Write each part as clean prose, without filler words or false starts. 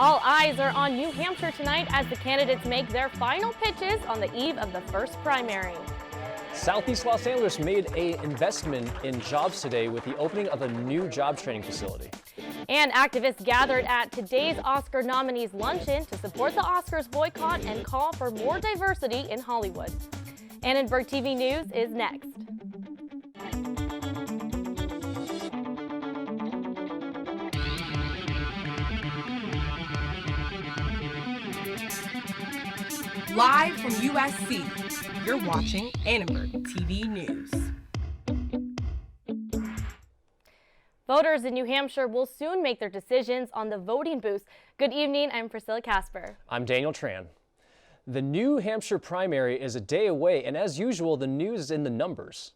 All eyes are on New Hampshire tonight as the candidates make their final pitches on the eve of the first primary. Southeast Los Angeles made an investment in jobs today with the opening of a new job training facility. And activists gathered at today's Oscar nominees luncheon to support the Oscars boycott and call for more diversity in Hollywood. Annenberg TV News is next. Live from USC, you're watching Annenberg TV News. Voters in New Hampshire will soon make their decisions on the voting booths. Good evening, I'm Priscilla Casper. I'm Daniel Tran. The New Hampshire primary is a day away, and as usual, the news is in the numbers.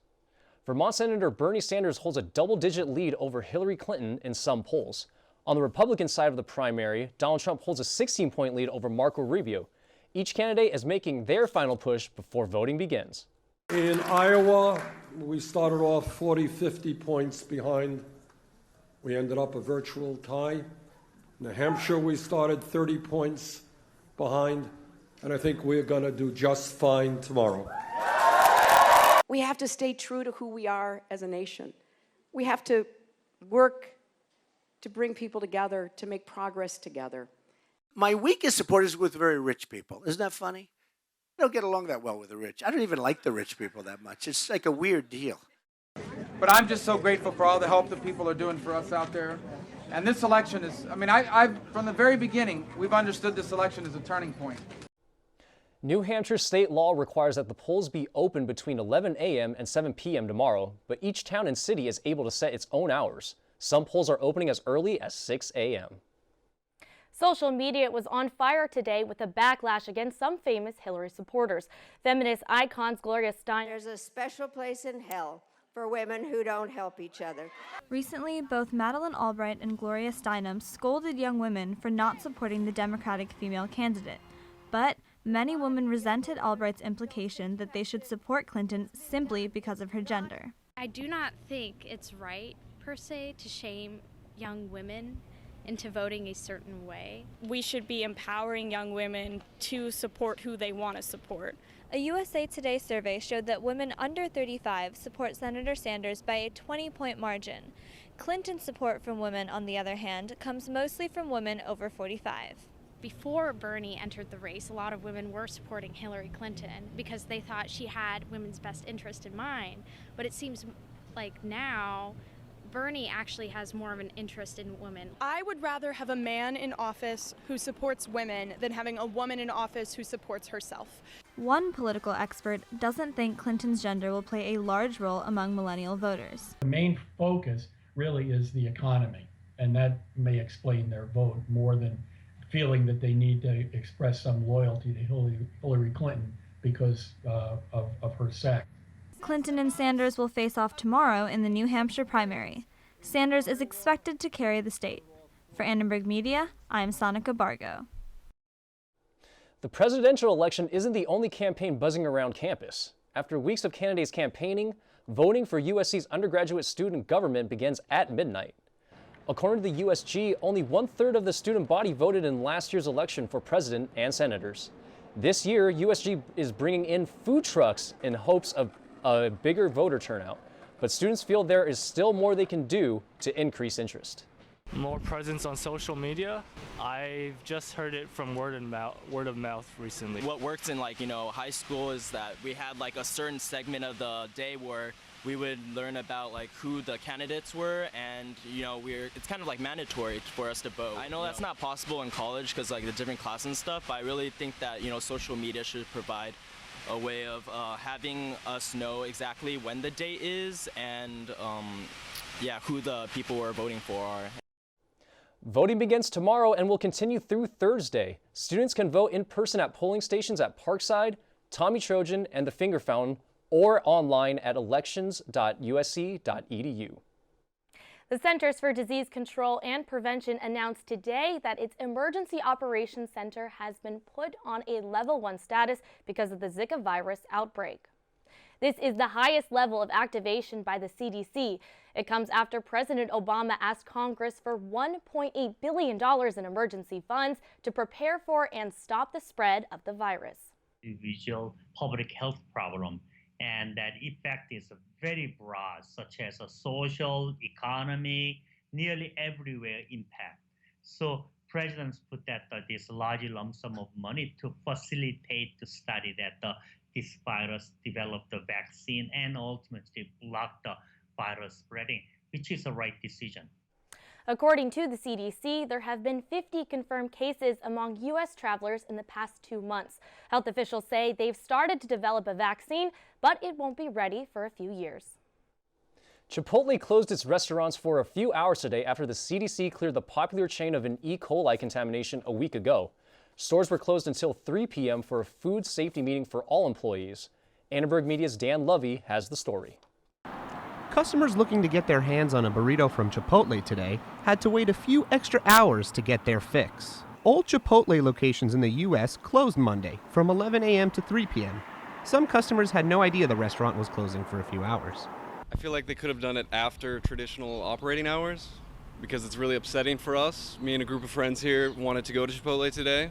Vermont Senator Bernie Sanders holds a double-digit lead over Hillary Clinton in some polls. On the Republican side of the primary, Donald Trump holds a 16-point lead over Marco Rubio. Each candidate is making their final push before voting begins. In Iowa, we started off 40, 50 points behind. We ended up a virtual tie. New Hampshire, we started 30 points behind, and I think we're going to do just fine tomorrow. We have to stay true to who we are as a nation. We have to work to bring people together, to make progress together. My weakest support is with very rich people. Isn't that funny? I don't get along that well with the rich. I don't even like the rich people that much. It's like a weird deal. But I'm just so grateful for all the help that people are doing for us out there. And this election is, I've from the very beginning, we've understood this election as a turning point. New Hampshire state law requires that the polls be open between 11 a.m. and 7 p.m. tomorrow, but each town and city is able to set its own hours. Some polls are opening as early as 6 a.m. Social media was on fire today with a backlash against some famous Hillary supporters. Feminist icons Gloria Steinem. There's a special place in hell for women who don't help each other. Recently, both Madeleine Albright and Gloria Steinem scolded young women for not supporting the Democratic female candidate. But many women resented Albright's implication that they should support Clinton simply because of her gender. I do not think it's right, per se, to shame young women into voting a certain way. We should be empowering young women to support who they want to support. A USA Today survey showed that women under 35 support Senator Sanders by a 20-point margin. Clinton's support from women, on the other hand, comes mostly from women over 45. Before Bernie entered the race, a lot of women were supporting Hillary Clinton because they thought she had women's best interest in mind. But it seems like now Bernie actually has more of an interest in women. I would rather have a man in office who supports women than having a woman in office who supports herself. One political expert doesn't think Clinton's gender will play a large role among millennial voters. The main focus really is the economy, and that may explain their vote more than feeling that they need to express some loyalty to Hillary Clinton because of her sex. Clinton and Sanders will face off tomorrow in the New Hampshire primary. Sanders is expected to carry the state. For Annenberg Media, I'm Sonica Bargo. The presidential election isn't the only campaign buzzing around campus. After weeks of candidates campaigning, voting for USC's undergraduate student government begins at midnight. According to the USG, only 1/3 of the student body voted in last year's election for president and senators. This year, USG is bringing in food trucks in hopes of a bigger voter turnout, but students feel there is still more they can do to increase interest. More presence on social media. I've just heard it from word of mouth recently. What worked in high school is that we had a certain segment of the day where we would learn about who the candidates were, and it's kind of mandatory for us to vote. I know that's not possible in college because the different classes and stuff, but I really think that social media should provide a way of having us know exactly when the date is and who the people we're voting for are. Voting begins tomorrow and will continue through Thursday. Students can vote in person at polling stations at Parkside, Tommy Trojan, and the Finger Fountain, or online at elections.usc.edu. The Centers for Disease Control and Prevention announced today that its Emergency Operations Center has been put on a Level 1 status because of the Zika virus outbreak. This is the highest level of activation by the CDC. It comes after President Obama asked Congress for $1.8 billion in emergency funds to prepare for and stop the spread of the virus. Visual public health problem, and that effect is very broad, such as a social, economic, nearly everywhere impact. So presidents put that this large lump sum of money to facilitate the study that this virus develop the vaccine and ultimately block the virus spreading, which is the right decision. According to the CDC, there have been 50 confirmed cases among U.S. travelers in the past 2 months. Health officials say they've started to develop a vaccine, but it won't be ready for a few years. Chipotle closed its restaurants for a few hours today after the CDC cleared the popular chain of an E. coli contamination a week ago. Stores were closed until 3 p.m. for a food safety meeting for all employees. Annenberg Media's Dan Lovey has the story. Customers looking to get their hands on a burrito from Chipotle today had to wait a few extra hours to get their fix. All Chipotle locations in the U.S. closed Monday from 11 a.m. to 3 p.m. Some customers had no idea the restaurant was closing for a few hours. I feel like they could have done it after traditional operating hours because it's really upsetting for us. Me and a group of friends here wanted to go to Chipotle today,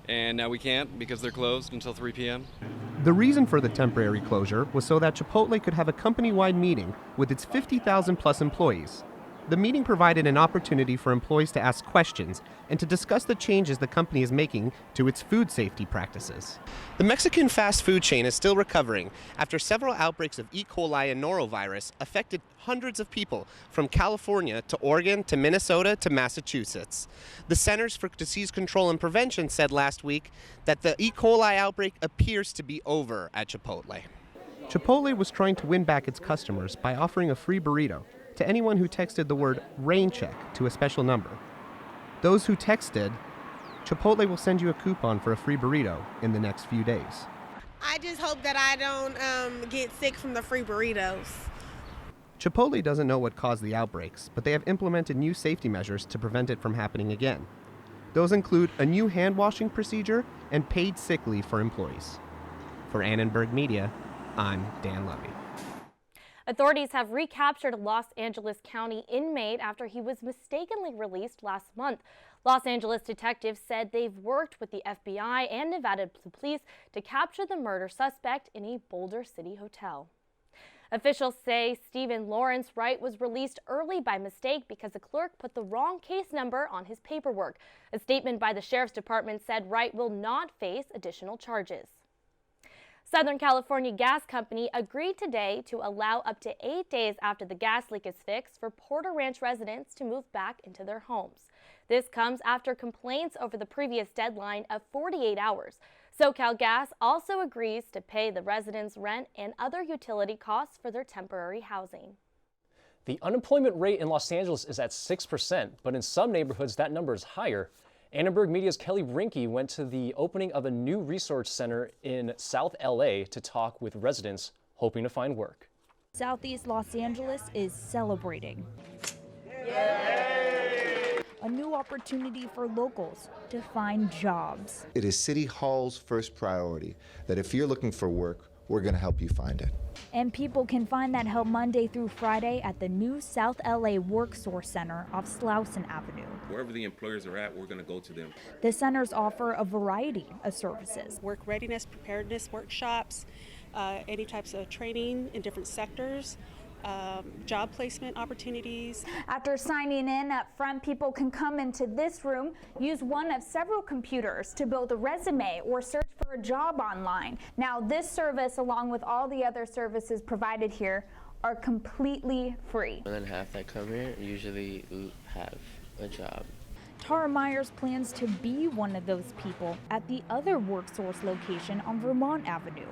and now we can't because they're closed until 3 p.m. The reason for the temporary closure was so that Chipotle could have a company-wide meeting with its 50,000-plus employees. The meeting provided an opportunity for employees to ask questions and to discuss the changes the company is making to its food safety practices. The Mexican fast food chain is still recovering after several outbreaks of E. coli and norovirus affected hundreds of people from California to Oregon to Minnesota to Massachusetts. The Centers for Disease Control and Prevention said last week that the E. coli outbreak appears to be over at Chipotle. Chipotle was trying to win back its customers by offering a free burrito to anyone who texted the word rain check to a special number. Those who texted, Chipotle will send you a coupon for a free burrito in the next few days. I just hope that I don't get sick from the free burritos. Chipotle doesn't know what caused the outbreaks, but they have implemented new safety measures to prevent it from happening again. Those include a new hand washing procedure and paid sick leave for employees. For Annenberg Media, I'm Dan Levy. Authorities have recaptured a Los Angeles County inmate after he was mistakenly released last month. Los Angeles detectives said they've worked with the FBI and Nevada police to capture the murder suspect in a Boulder City hotel. Officials say Stephen Lawrence Wright was released early by mistake because a clerk put the wrong case number on his paperwork. A statement by the Sheriff's Department said Wright will not face additional charges. Southern California Gas Company agreed today to allow up to 8 days after the gas leak is fixed for Porter Ranch residents to move back into their homes. This comes after complaints over the previous deadline of 48 hours. SoCal Gas also agrees to pay the residents rent and other utility costs for their temporary housing. The unemployment rate in Los Angeles is at 6%, but in some neighborhoods that number is higher. Annenberg Media's Kelly Brinke went to the opening of a new research center in South LA to talk with residents hoping to find work. Southeast Los Angeles is celebrating. A new opportunity for locals to find jobs. It is City Hall's first priority that if you're looking for work, we're going to help you find it. And people can find that help Monday through Friday at the new South LA Work Source Center off Slauson Avenue. Wherever the employers are at, we're going to go to them. The centers offer a variety of services. Work readiness, preparedness workshops, any types of training in different sectors. Job placement opportunities. After signing in up front, people can come into this room, use one of several computers to build a resume or search for a job online. Now, this service, along with all the other services provided here, are completely free. More than half that come here usually have a job. Tara Myers plans to be one of those people at the other WorkSource location on Vermont Avenue.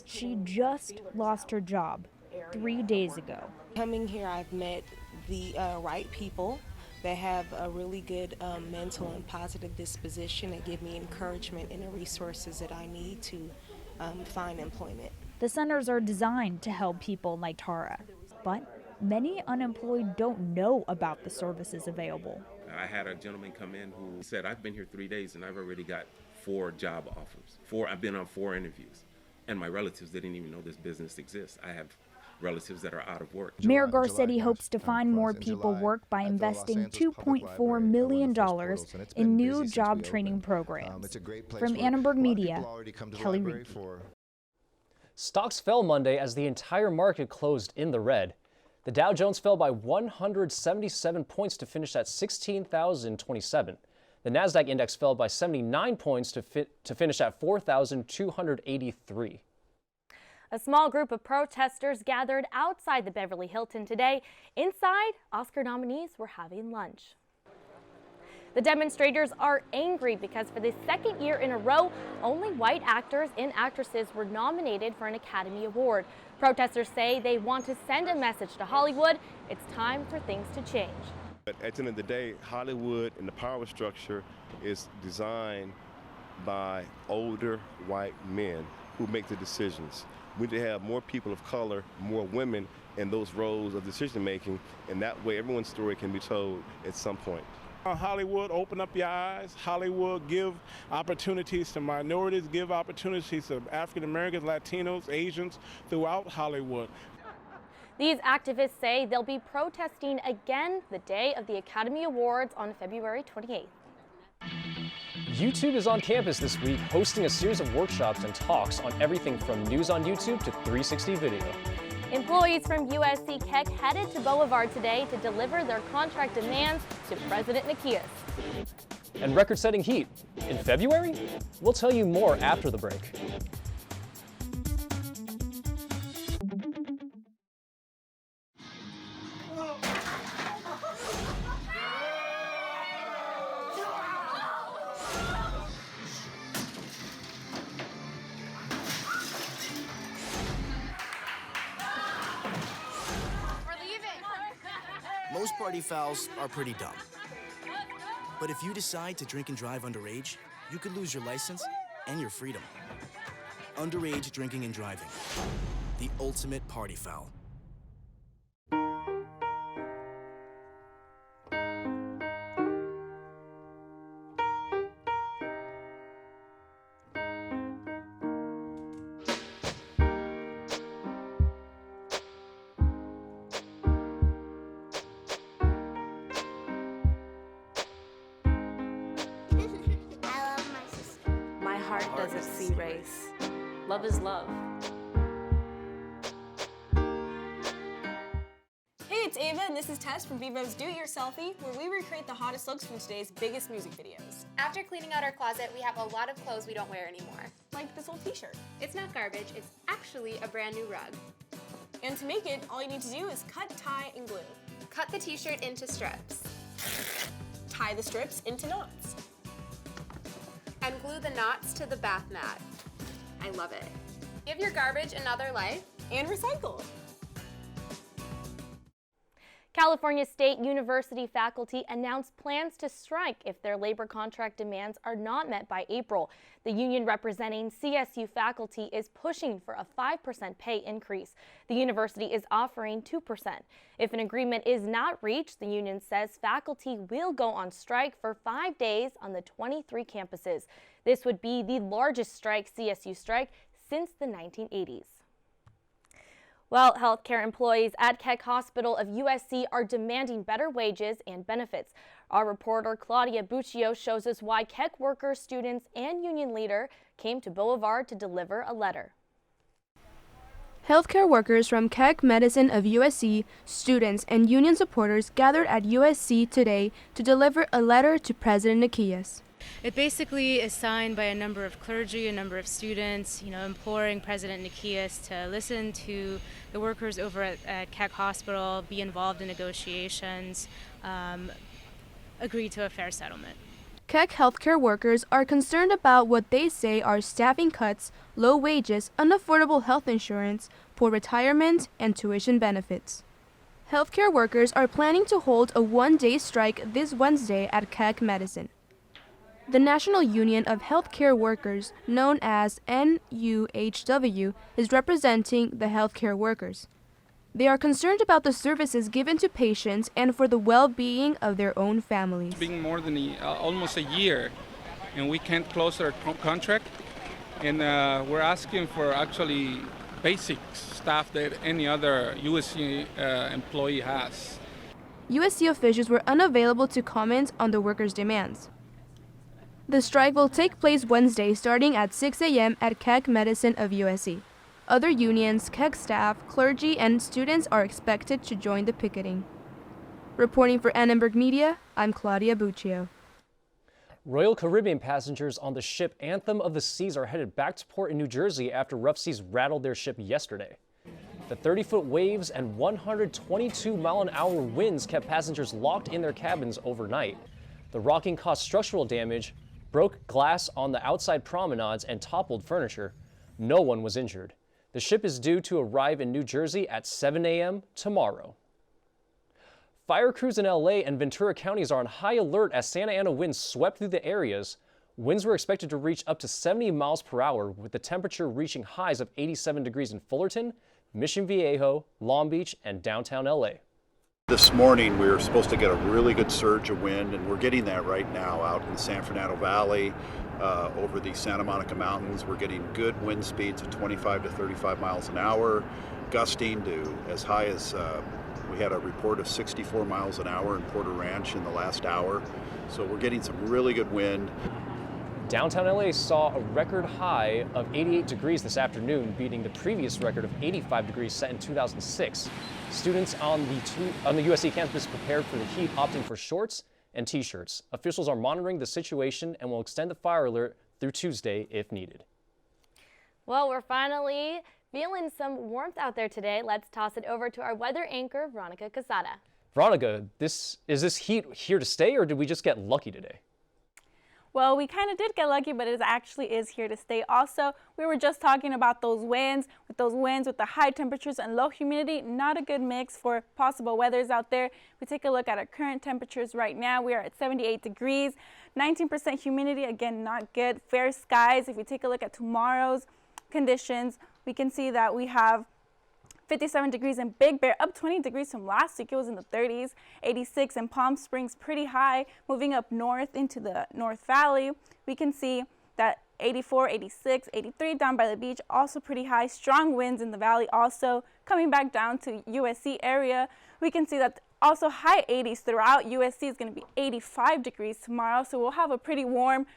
She just lost her job 3 days ago. Coming here, I've met the right people that have a really good mental and positive disposition and give me encouragement and the resources that I need to find employment. The centers are designed to help people like Tara, but many unemployed don't know about the services available. I had a gentleman come in who said, I've been here 3 days and I've already got 4 job offers. I've been on 4 interviews, and my relatives didn't even know this business exists. I have relatives that are out of work. Mayor Garcetti hopes to find more people work by investing $2.4 million in new job training programs. From Annenberg Media, Kelly Reed. Stocks fell Monday as the entire market closed in the red. The Dow Jones fell by 177 points to finish at 16,027. The Nasdaq index fell by 79 points to finish at 4,283. A small group of protesters gathered outside the Beverly Hilton today. Inside, Oscar nominees were having lunch. The demonstrators are angry because for the second year in a row, only white actors and actresses were nominated for an Academy Award. Protesters say they want to send a message to Hollywood. It's time for things to change. But at the end of the day, Hollywood and the power structure is designed by older white men who make the decisions. We need to have more people of color, more women in those roles of decision making, and that way everyone's story can be told at some point. Hollywood, open up your eyes. Hollywood, give opportunities to minorities, give opportunities to African Americans, Latinos, Asians throughout Hollywood. These activists say they'll be protesting again the day of the Academy Awards on February 28th. YouTube is on campus this week, hosting a series of workshops and talks on everything from news on YouTube to 360 video. Employees from USC Keck headed to Boulevard today to deliver their contract demands to President Nikias. And record-setting heat in February? We'll tell you more after the break. Most party fouls are pretty dumb. But if you decide to drink and drive underage, you could lose your license and your freedom. Underage drinking and driving. The ultimate party foul. Heart doesn't see race. Love is love. Hey, it's Ava, and this is Tess from Vivo's Do It Yourselfie, where we recreate the hottest looks from today's biggest music videos. After cleaning out our closet, we have a lot of clothes we don't wear anymore. Like this old t-shirt. It's not garbage, it's actually a brand new rug. And to make it, all you need to do is cut, tie, and glue. Cut the t-shirt into strips. Tie the strips into knots. And glue the knots to the bath mat. I love it. Give your garbage another life. And recycle. California State University faculty announced plans to strike if their labor contract demands are not met by April. The union representing CSU faculty is pushing for a 5% pay increase. The university is offering 2%. If an agreement is not reached, the union says faculty will go on strike for 5 days on the 23 campuses. This would be the largest CSU strike since the 1980s. Well, healthcare employees at Keck Hospital of USC are demanding better wages and benefits. Our reporter Claudia Buccio shows us why Keck workers, students, and union leader came to Boulevard to deliver a letter. Healthcare workers from Keck Medicine of USC, students, and union supporters gathered at USC today to deliver a letter to President Nikias. It basically is signed by a number of clergy, a number of students, imploring President Nikias to listen to the workers over at Keck Hospital, be involved in negotiations, agree to a fair settlement. Keck healthcare workers are concerned about what they say are staffing cuts, low wages, unaffordable health insurance, poor retirement, and tuition benefits. Healthcare workers are planning to hold a one-day strike this Wednesday at Keck Medicine. The National Union of Healthcare Workers, known as NUHW, is representing the healthcare workers. They are concerned about the services given to patients and for the well-being of their own families. It's been more than almost a year, and we can't close our contract, and we're asking for actually basic stuff that any other USC employee has. USC officials were unavailable to comment on the workers' demands. The strike will take place Wednesday starting at 6 a.m. at Keck Medicine of USC. Other unions, Keck staff, clergy, and students are expected to join the picketing. Reporting for Annenberg Media, I'm Claudia Buccio. Royal Caribbean passengers on the ship Anthem of the Seas are headed back to port in New Jersey after rough seas rattled their ship yesterday. The 30-foot waves and 122-mile-an-hour winds kept passengers locked in their cabins overnight. The rocking caused structural damage, broke glass on the outside promenades, and toppled furniture. No one was injured. The ship is due to arrive in New Jersey at 7 a.m. tomorrow. Fire crews in LA and Ventura counties are on high alert as Santa Ana winds swept through the areas. Winds were expected to reach up to 70 miles per hour, with the temperature reaching highs of 87 degrees in Fullerton, Mission Viejo, Long Beach, and downtown LA. This morning we were supposed to get a really good surge of wind, and we're getting that right now out in the San Fernando Valley, over the Santa Monica Mountains. We're getting good wind speeds of 25 to 35 miles an hour, gusting to as high as we had a report of 64 miles an hour in Porter Ranch in the last hour. So we're getting some really good wind. Downtown LA saw a record high of 88 degrees this afternoon, beating the previous record of 85 degrees set in 2006. Students on the USC campus prepared for the heat, opting for shorts and t-shirts. Officials are monitoring the situation and will extend the fire alert through Tuesday if needed. Well, we're finally feeling some warmth out there today. Let's toss it over to our weather anchor, Veronica Casada. Veronica, is this heat here to stay, or did we just get lucky today? Well, we kind of did get lucky, but it actually is here to stay. Also, we were just talking about those winds with the high temperatures and low humidity. Not a good mix for possible weathers out there. If we take a look at our current temperatures right now, we are at 78 degrees, 19% humidity. Again, not good. Fair skies. If we take a look at tomorrow's conditions, we can see that we have 57 degrees in Big Bear, up 20 degrees from last week. It was in the 30s. 86 in Palm Springs, pretty high. Moving up north into the North Valley, we can see that 84, 86, 83 down by the beach, also pretty high. Strong winds in the valley also. Coming back down to USC area, we can see that also high 80s throughout. USC is going to be 85 degrees tomorrow, so we'll have a pretty warm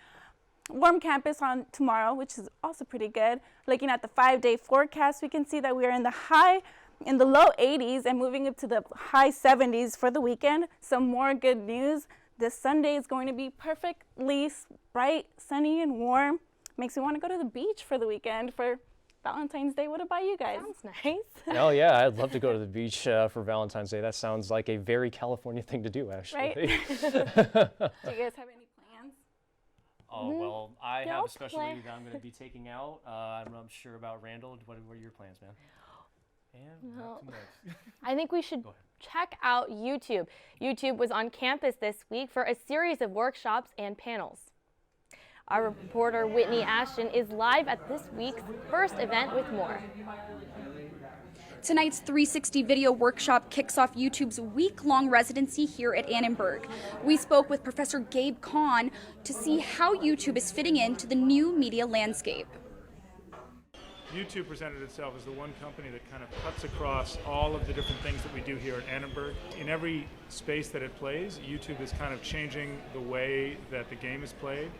campus on tomorrow, which is also pretty good. Looking at the 5-day forecast, we can see that we are in the low 80s and moving up to the high 70s for the weekend. Some more good news. This Sunday is going to be perfectly bright, sunny, and warm. Makes me want to go to the beach for the weekend for Valentine's Day. What about you guys? Sounds nice. Oh yeah, I'd love to go to the beach for Valentine's Day. That sounds like a very California thing to do, actually. Right? Do you guys have any plans? Oh, well, I No have a special plan. lady that I'm going to be taking out. I'm not sure about Randall. What are your plans, man? And not too much. I think we should check out YouTube. YouTube was on campus this week for a series of workshops and panels. Our reporter Whitney Ashton is live at this week's first event with more. Tonight's 360 video workshop kicks off YouTube's week-long residency here at Annenberg. We spoke with Professor Gabe Kahn to see how YouTube is fitting into the new media landscape. YouTube presented itself as the one company that kind of cuts across all of the different things that we do here at Annenberg. In every space that it plays, YouTube is kind of changing the way that the game is played,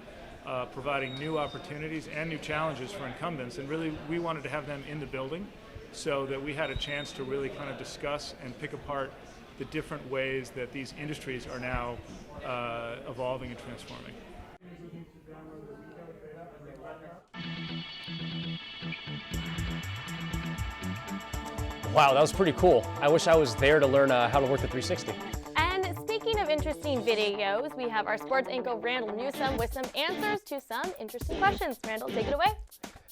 providing new opportunities and new challenges for incumbents. And really, we wanted to have them in the building so that we had a chance to really kind of discuss and pick apart the different ways that these industries are now evolving and transforming. Wow, that was pretty cool. I wish I was there to learn how to work the 360. And speaking of interesting videos, we have our sports anchor Randall Newsome with some answers to some interesting questions. Randall, take it away.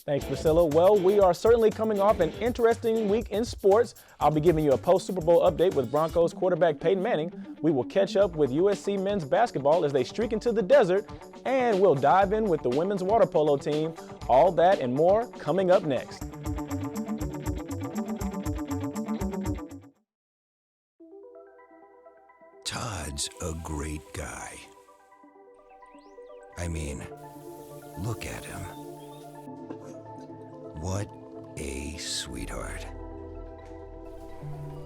Thanks, Priscilla. Well, we are certainly coming off an interesting week in sports. I'll be giving you a post-Super Bowl update with Broncos quarterback Peyton Manning. We will catch up with USC men's basketball as they streak into the desert, and we'll dive in with the women's water polo team. All that and more coming up next. Todd's a great guy. I mean, look at him. What A sweetheart.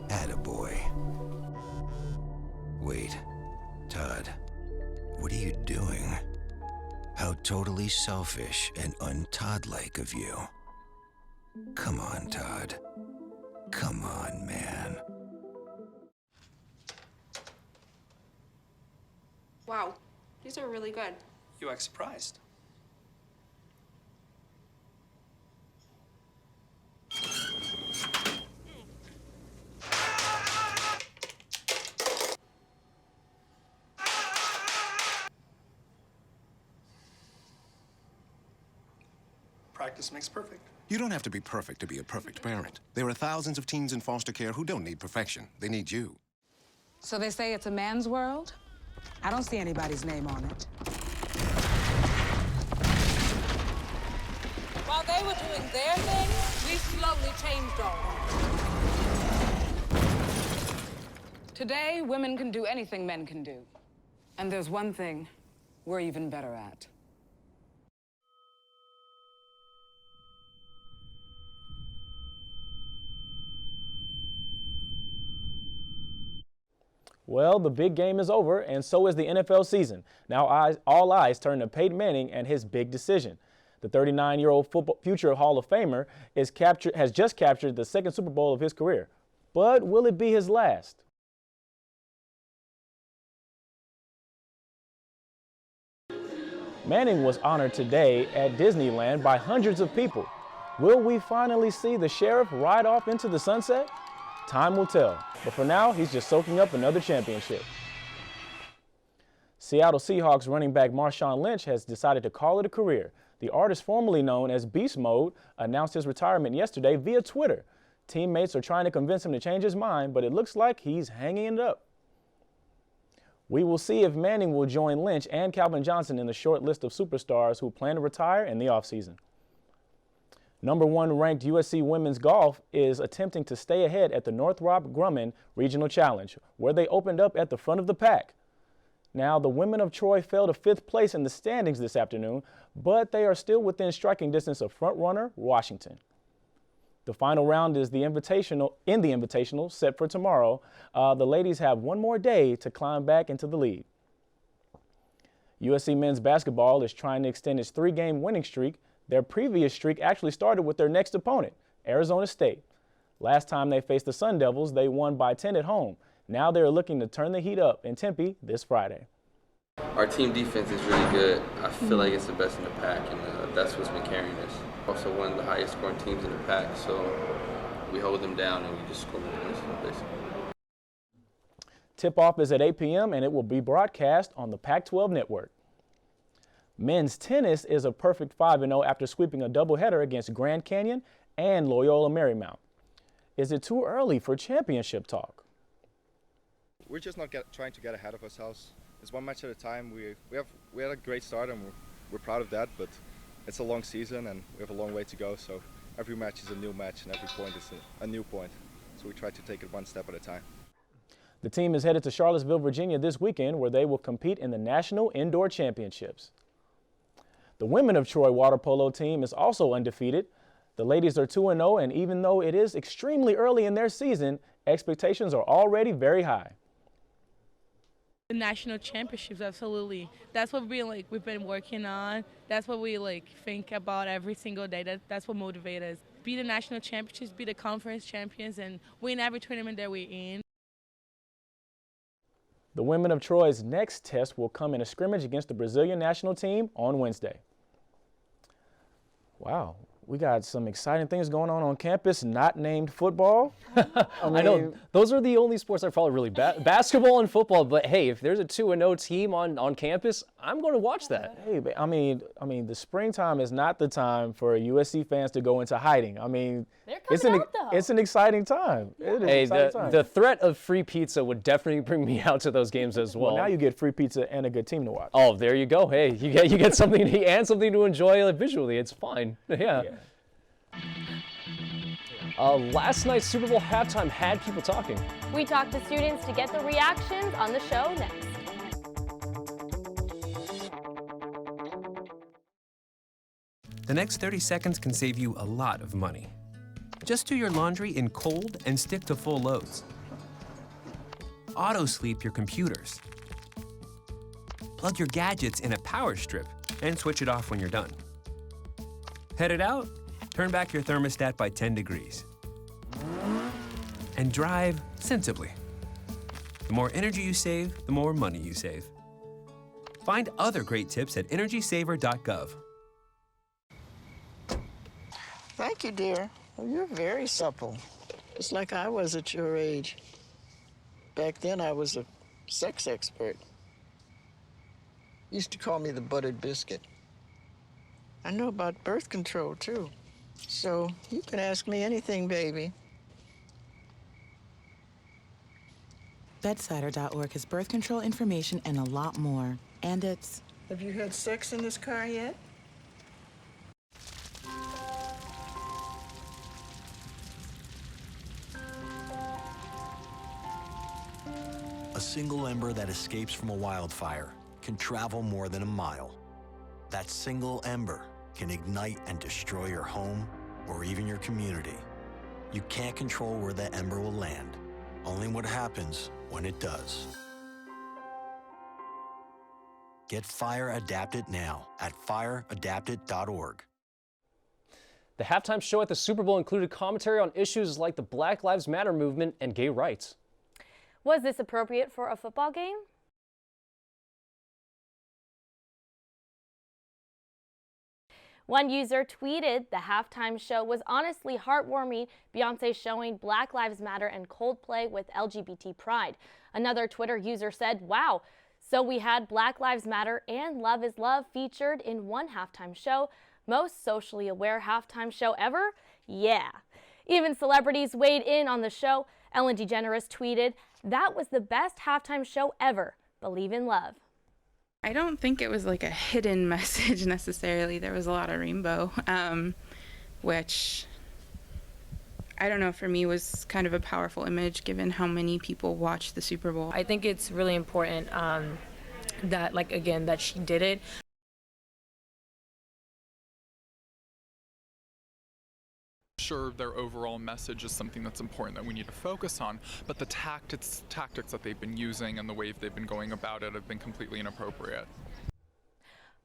Attaboy. Wait, Todd, what are you doing? How totally selfish and un-Todd-like of you. Come on, Todd. Come on, man. Wow, these are really good. You act surprised. Practice makes perfect. You don't have to be perfect to be a perfect parent. There are thousands of teens in foster care who don't need perfection. They need you. So they say it's a man's world? I don't see anybody's name on it. While they were doing their thing, we slowly changed ours. Today, women can do anything men can do. And there's one thing we're even better at. Well, the big game is over, and so is the NFL season. Now all eyes turn to Peyton Manning and his big decision. The 39-year-old future Hall of Famer has just captured the second Super Bowl of his career. But will it be his last? Manning was honored today at Disneyland by hundreds of people. Will we finally see the sheriff ride off into the sunset? Time will tell, but for now, he's just soaking up another championship. Seattle Seahawks running back Marshawn Lynch has decided to call it a career. The artist formerly known as Beast Mode announced his retirement yesterday via Twitter. Teammates are trying to convince him to change his mind, but it looks like he's hanging it up. We will see if Manning will join Lynch and Calvin Johnson in the short list of superstars who plan to retire in the offseason. Number 1 ranked USC women's golf is attempting to stay ahead at the Northrop Grumman Regional Challenge, where they opened up at the front of the pack. Now, the women of Troy fell to 5th place in the standings this afternoon, but they are still within striking distance of frontrunner Washington. The final round is the invitational set for tomorrow. The ladies have one more day to climb back into the lead. USC men's basketball is trying to extend its 3-game winning streak. Their previous streak actually started with their next opponent, Arizona State. Last time they faced the Sun Devils, they won by 10 at home. Now they're looking to turn the heat up in Tempe this Friday. Our team defense is really good. I feel like it's the best in the pack, and that's what's been carrying us. Also one of the highest scoring teams in the pack, so we hold them down and we just score points, basically. Tip-off is at 8 p.m. and it will be broadcast on the Pac-12 network. Men's tennis is a perfect 5-0 after sweeping a doubleheader against Grand Canyon and Loyola Marymount. Is it too early for championship talk? We're just not trying to get ahead of ourselves. It's one match at a time. We had a great start and we're proud of that, but it's a long season and we have a long way to go. So every match is a new match and every point is a new point. So we try to take it one step at a time. The team is headed to Charlottesville, Virginia this weekend, where they will compete in the National Indoor Championships. The women of Troy water polo team is also undefeated. The ladies are 2-0, and even though it is extremely early in their season, expectations are already very high. The national championships, absolutely. That's what we've been working on. That's what we think about every single day. That's what motivates us. Be the national championships, be the conference champions, and win every tournament that we're in. The women of Troy's next test will come in a scrimmage against the Brazilian national team on Wednesday. Wow, we got some exciting things going on campus, not named football. I know, those are the only sports I follow really. Basketball and football, but hey, if there's a 2-0 team on campus, I'm going to watch that. Hey, I mean, the springtime is not the time for USC fans to go into hiding. I mean, it's an exciting time. It is an exciting time. The threat of free pizza would definitely bring me out to those games as well. Well, now you get free pizza and a good team to watch. Oh, there you go. Hey, you get something to eat and something to enjoy visually. It's fine. Yeah. Last night's Super Bowl halftime had people talking. We talked to students to get the reactions on the show next. The next 30 seconds can save you a lot of money. Just do your laundry in cold and stick to full loads. Auto sleep your computers. Plug your gadgets in a power strip and switch it off when you're done. Headed out? Turn back your thermostat by 10 degrees. And drive sensibly. The more energy you save, the more money you save. Find other great tips at energysaver.gov. Thank you, dear. Well, you're very supple. Just like I was at your age. Back then, I was a sex expert. Used to call me the buttered biscuit. I know about birth control, too. So you can ask me anything, baby. Bedsider.org has birth control information and a lot more. And it's... Have you had sex in this car yet? A single ember that escapes from a wildfire can travel more than a mile. That single ember can ignite and destroy your home or even your community. You can't control where that ember will land, only what happens when it does. Get Fire Adapted now at fireadapted.org. The halftime show at the Super Bowl included commentary on issues like the Black Lives Matter movement and gay rights. Was this appropriate for a football game? One user tweeted, "The halftime show was honestly heartwarming. Beyonce showing Black Lives Matter and Coldplay with LGBT pride." Another Twitter user said, "Wow, so we had Black Lives Matter and Love is Love featured in one halftime show. Most socially aware halftime show ever? Yeah." Even celebrities weighed in on the show. Ellen DeGeneres tweeted, "That was the best halftime show ever. Believe in love." I don't think it was like a hidden message necessarily. There was a lot of rainbow, which I don't know, for me was kind of a powerful image given how many people watch the Super Bowl. I think it's really important that, like, again, that she did it. Sure, their overall message is something that's important that we need to focus on, but the tactics that they've been using and the way they've been going about it have been completely inappropriate.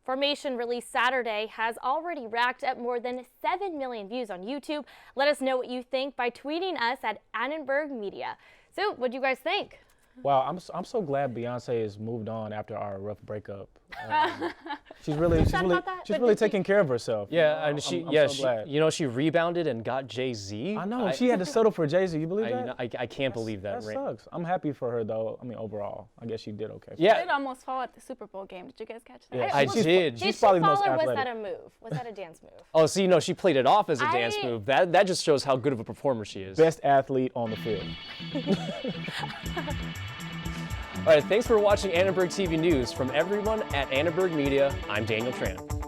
Formation, released Saturday, has already racked up more than 7 million views on YouTube. Let us know what you think by tweeting us at Annenberg Media. So, what do you guys think? Wow, I'm so glad Beyonce has moved on after our rough breakup. She's really taking care of herself. Yeah, and I'm so so glad. she rebounded and got Jay-Z. I know, she had to settle for Jay-Z. You believe that? I can't believe that. That sucks. I'm happy for her though. I mean, overall, I guess she did okay. She did almost fall at the Super Bowl game. Did you guys catch that? Yeah, I did. Did she fall, or was that a move? Was that a dance move? Oh, so she played it off as a dance move. That just shows how good of a performer she is. Best athlete on the field. All right, thanks for watching Annenberg TV News. From everyone at Annenberg Media, I'm Daniel Tran.